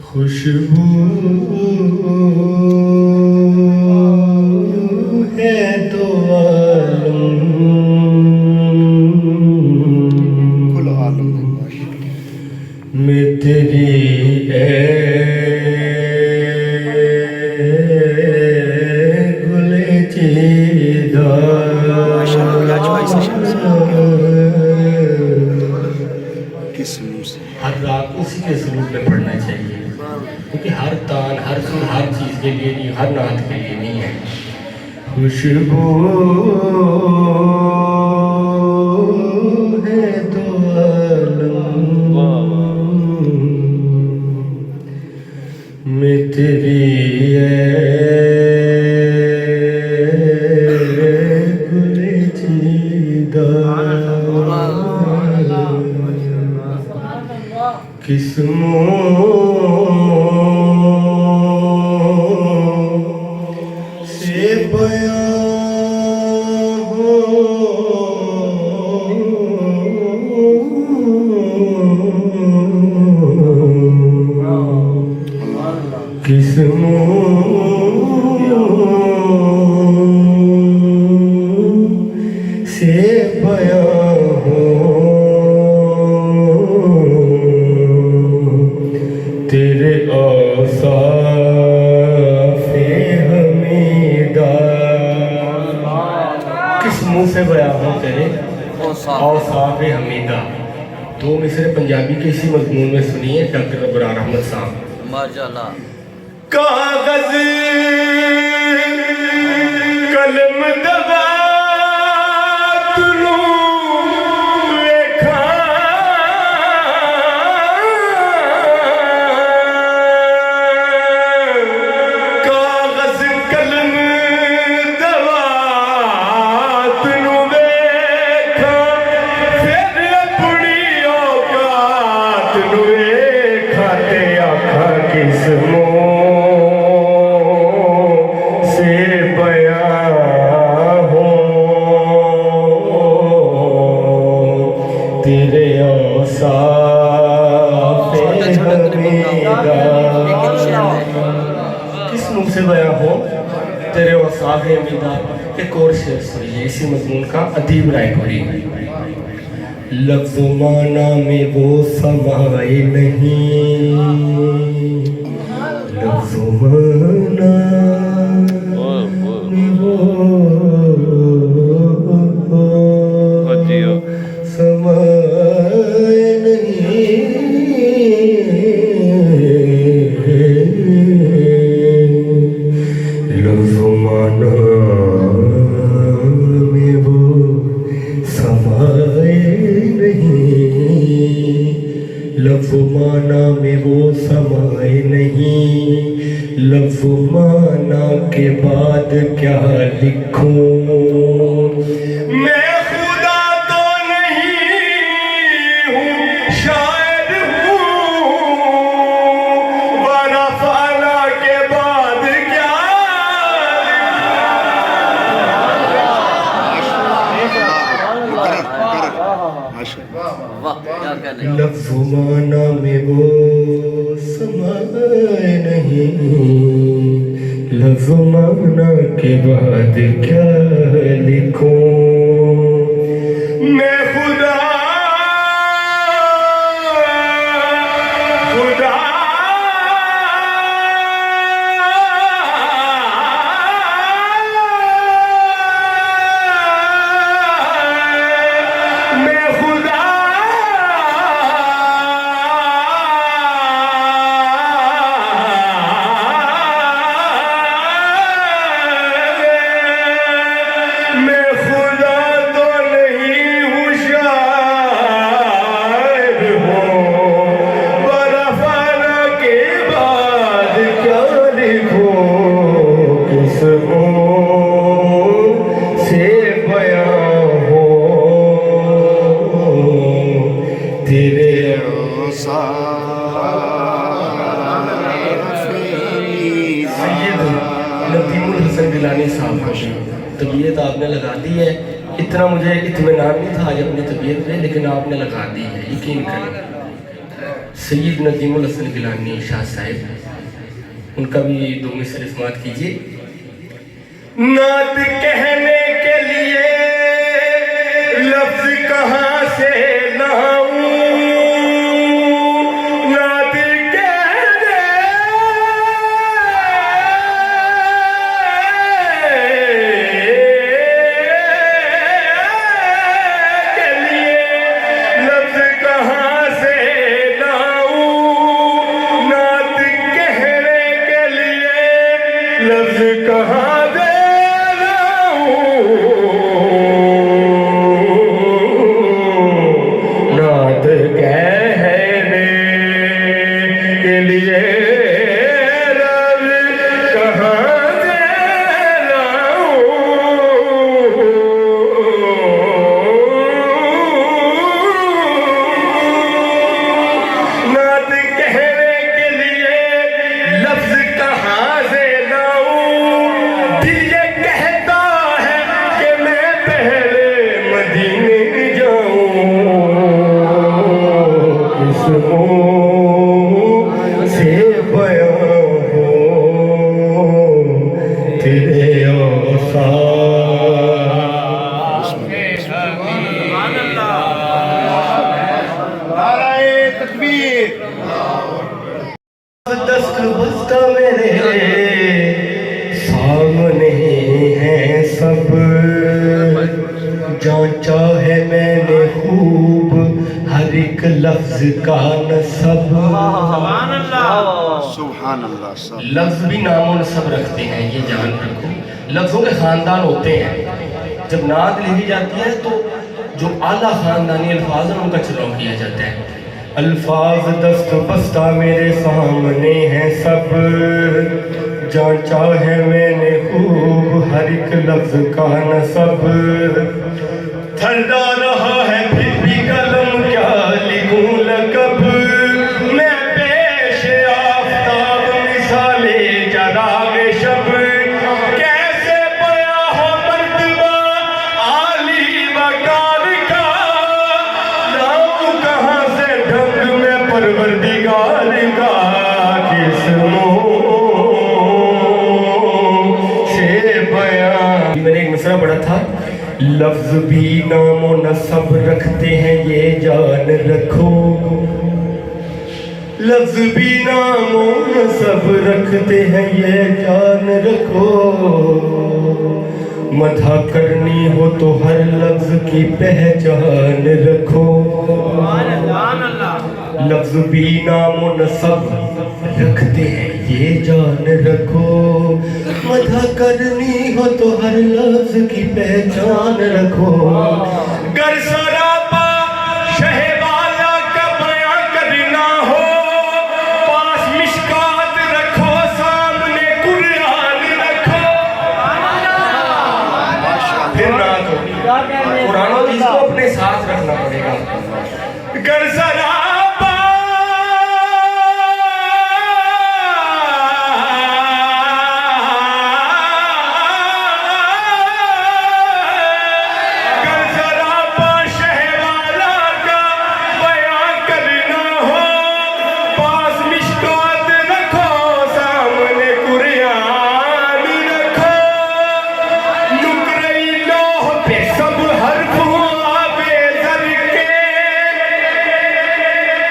खुशबू है तो आलम में तेरी गुले चीदा हर रात उसी के सलूक में पढ़ना चाहिए, क्योंकि हर तान हर सुर हर चीज़ के लिए नहीं, हर नात के लिए नहीं है। खुशबू है तो आलम में तेरी गुले चीदा किस्मों से बयां हो किस्मों से बयां हो तेरे औसाफ़े हमीदा। किस मुँह से बयां हो तेरे औसाफ़े हमीदा। दो मिसरे पंजाबी के इसी मजमून में सुनिए डॉक्टर अबरार अहमद साहब। माशाअल्लाह। कागज़ कलम दवा तेरे औसाफ़े हमीदा। किस मुँह से बयां हो तेरे औसाफ़े हमीदा। एक और शेर सुनिए इसी मजमून का अदीब रायपुरी। लफ्ज़ माना में वो समाए नहीं, लफ्ज़ माना में वो समाए नहीं, लफ्ज़ माना में वो समाए नहीं, लफ्ज़ माना में वो समाए नहीं, लफ्ज़ माना के बाद क्या लिखूं मैं। लफ्ज़ माना में वो समाए नहीं, लफ्ज़ माना के बाद क्या लिखूं मैं। खुदा खुदा मैं खुदा तो नहीं हूँ। नदीमुल हसन गिलानी साहब को तबीयत आपने लगा दी है। इतना मुझे इत्मीनान नहीं था आज अपनी तबीयत पे, लेकिन आपने लगा दी है, यकीन करें। सैयद नदीमुल हसन गिलानी शाह साहब, उनका भी दो मिसर इस्तेमाल कीजिए। नात कहने के लिए लफ्ज कहाँ से लाऊं, नात कहने के लिए लफ्ज कहाँ से लाऊं, नात कहने के लिए लफ्ज कहाँ जांचा है मैंने खूब हर एक लफ्ज का नसब। सुभान अल्लाह। लफ्ज भी नामो नसब रखते हैं, ये जान रखो। लफ्जों के खानदान होते हैं। जब नात लिखी जाती है तो जो आला खानदानी अल्फाज हैं उनका चुनाव किया जाता है। अल्फाज दस्त बस्ता मेरे सामने हैं सब, जांचा है मैंने खूब हर एक लफ्ज का नसब। ठंडा रहा है फिर भी कलम क्या लिखूं लकब, मैं पेश आफताब मिसाले चरागे शब। कैसे पया हो मर्तबा आली वकार का, लाऊं कहाँ से ढंग में परवरदिगार का। किस मुंह से बयां, मैंने एक मिसरा पढ़ा था। लफ्ज भी नामो नसब रखते हैं ये जान रखो, लफ्ज भी नामो नसब रखते हैं ये जान रखो। मधा करनी हो तो हर लफ्ज की पहचान रखो, लफ्ज भी नामो नसब रखते हैं ये जान रखो। मधा करनी हो तो हर लफ्ज की पहचान रखो। गर सरापा शहवाला का बयां करना हो, पास मिशकात रखो सामने कुरान रखो। फिर ना तो कुरान और इसको अपने साथ रखना पड़ेगा। गर सरापा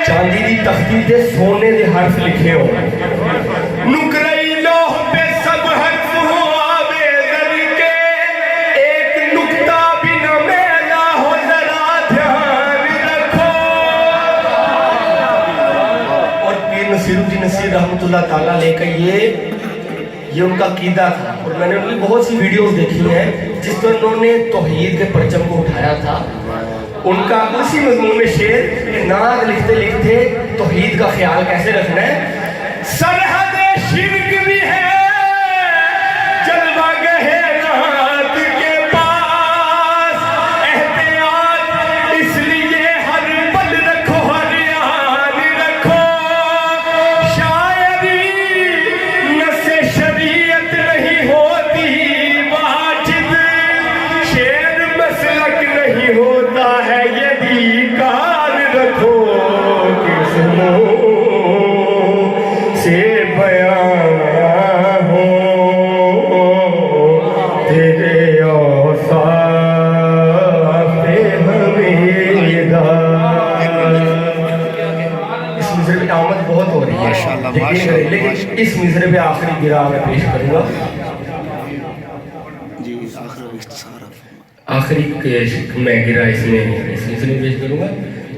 चांदी दी तख्ती ते सोने दे हर्फ लिखे हो, नुकरई लोह पे सब हर्फ हो आवे दर के, एक नुक्ता भी न मैला हो जरा ध्यान रखो। और पीर नसीरुद्दीन नसीर रहमतुल्लाह ताला लेकर ये उनका कीदा था। और मैंने उनकी बहुत सी वीडियोस देखी हैं जिस पर उन्होंने तौहीद के परचम को उठाया था। उनका उसी मजमून में शेर कि नात लिखते लिखते तौहीद का ख्याल कैसे रखना है। सरहद शिर्क भी है जलवा गहे नात के पास, एहतियात इसलिए हर पल रखो हर से बयां हो तेरे औसाफ़े हमीदा। इस मिसरे में आमद बहुत हो रही है माशाअल्लाह, लेकिन माशाअल्लाह। इस मिसरे में आखिरी गिरा मैं पेश करूंगा। जी आखिर इख्तिसार आप आखिरी मैं गिरा इसमें इस मिसरे में पेश करूंगा।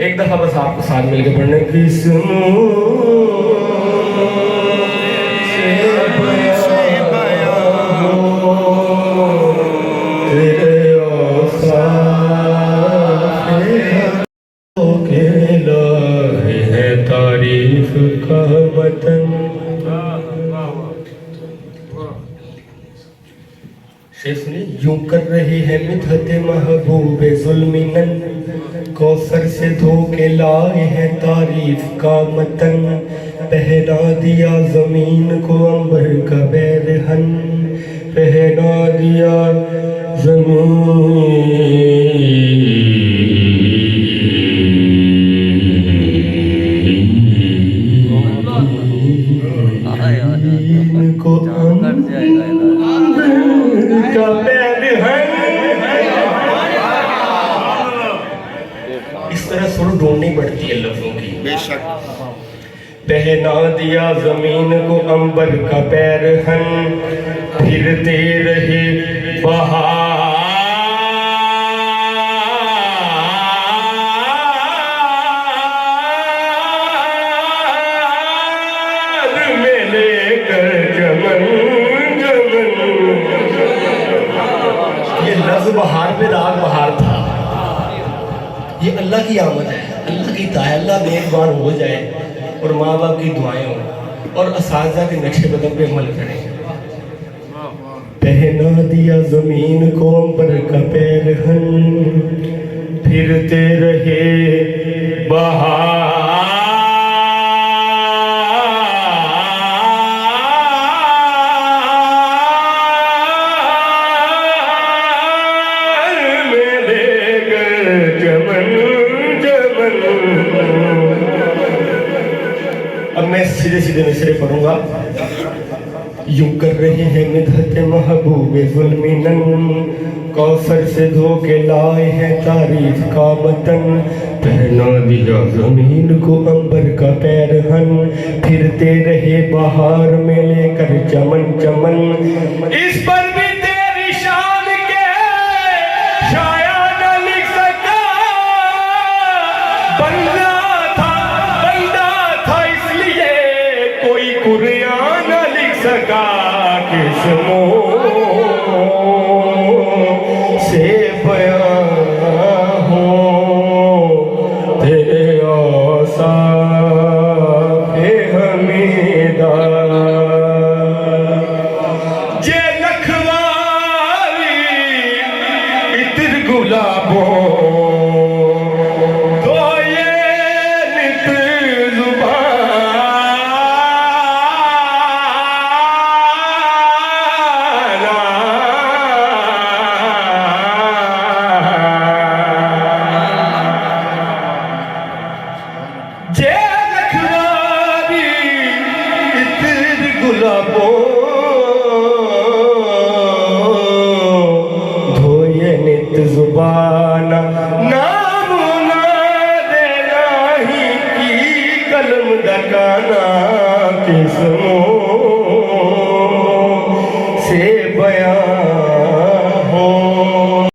एक दफा बस आपको साथ मिलकर पढ़ने की तारीफ का वतन। शेर सुनिए। यूं कर रहे हैं मिदहत महबूबे जुल्मिनन, कौसर से धो के लाए हैं तारीफ का मतन। पहना दिया जमीन को अंबर का बैरहन, पहना दिया जमीन को अंबर का बैरहन। इस तरह सुर ढूंढनी पड़ती है लफ्जों की। बेशक पहना दिया जमीन को अंबर का पैरहन, फिरते रहे बहार में लेकर चमन चमन। ये लफ्ज बहार पे राग बहार था। ये अल्लाह की आमद है, अल्लाह की ताया। अल्लाह मेहरबान हो जाए और माँ बाप की दुआएं हों और असातिज़ा के नक्शे कदम पे अमल करें। पहना दिया जमीन को अंबर का पैरहन, फिरते रहे बहार में लेकर चमन चमन। अब मैं सीधे सीधे मिसरे पढ़ूंगा। यूं कर रहे हैं मिदहत महबूबे जुल्मिनन, कौसर से धो के लाए हैं तारीफ का वतन। पहना दिया जमीन को अंबर का पैरहन, फिरते रहे बहार में लेकर चमन चमन। इस पर भी तेरी शान के शाया न लिख सका, बंदा था इसलिए कोई कुरान न लिख सका। किस्मों से बयां हो तेरे औसाफ़े हमीदा। जे लखवारी इत्र गुलाबों, तो ये नित जे लखवारी इत्र गुलाबों, धोए नित जुबाना। नाम ना देना ही की कलम दकाना, किस्मों